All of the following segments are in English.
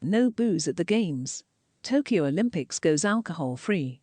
No booze at the Games. Tokyo Olympics goes alcohol-free.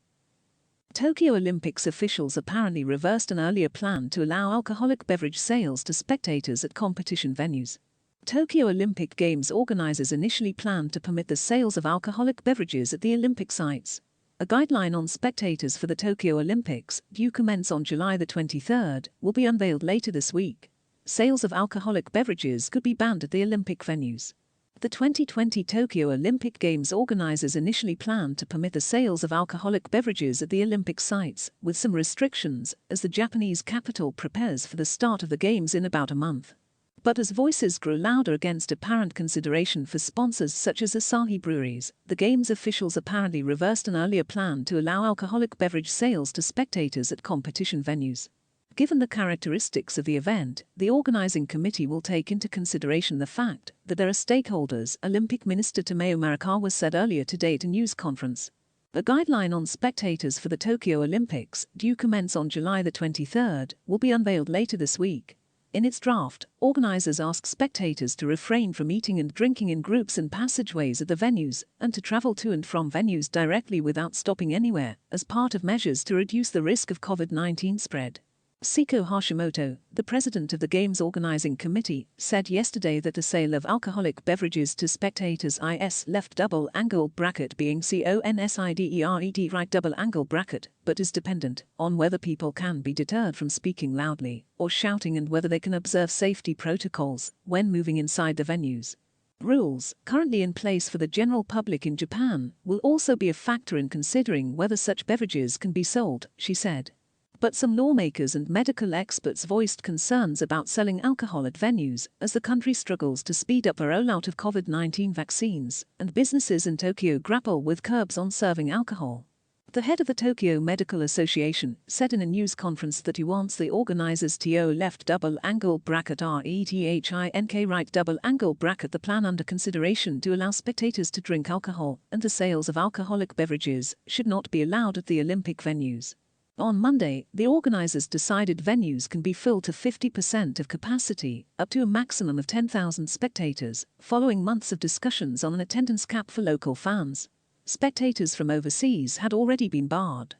Tokyo Olympics officials apparently reversed an earlier plan to allow alcoholic beverage sales to spectators at competition venues. Tokyo Olympic Games organizers initially planned to permit the sales of alcoholic beverages at the Olympic sites. A guideline on spectators for the Tokyo Olympics, due commence on July the 23rd, will be unveiled later this week. Sales of alcoholic beverages could be banned at the Olympic venues. The 2020 Tokyo Olympic Games organizers initially planned to permit the sales of alcoholic beverages at the Olympic sites, with some restrictions, as the Japanese capital prepares for the start of the Games in about a month. But as voices grew louder against apparent consideration for sponsors such as Asahi Breweries, the Games officials apparently reversed an earlier plan to allow alcoholic beverage sales to spectators at competition venues. Given the characteristics of the event, the organizing committee will take into consideration the fact that there are stakeholders, Olympic Minister Tomeo Marikawa said earlier today at a news conference. The guideline on spectators for the Tokyo Olympics, due commence on July the 23rd, will be unveiled later this week. In its draft, organizers ask spectators to refrain from eating and drinking in groups and passageways at the venues, and to travel to and from venues directly without stopping anywhere, as part of measures to reduce the risk of COVID-19 spread. Seiko Hashimoto, the president of the Games Organizing Committee, said yesterday that the sale of alcoholic beverages to spectators is left double angle bracket being considered right double angle bracket, but is dependent on whether people can be deterred from speaking loudly or shouting and whether they can observe safety protocols when moving inside the venues. Rules, currently in place for the general public in Japan, will also be a factor in considering whether such beverages can be sold, she said. But some lawmakers and medical experts voiced concerns about selling alcohol at venues as the country struggles to speed up a rollout of COVID-19 vaccines, and businesses in Tokyo grapple with curbs on serving alcohol. The head of the Tokyo Medical Association said in a news conference that he wants the organizers to left double angle bracket RETHINK right double angle bracket the plan under consideration to allow spectators to drink alcohol, and the sales of alcoholic beverages should not be allowed at the Olympic venues. On Monday, the organizers decided venues can be filled to 50% of capacity, up to a maximum of 10,000 spectators, following months of discussions on an attendance cap for local fans. Spectators from overseas had already been barred.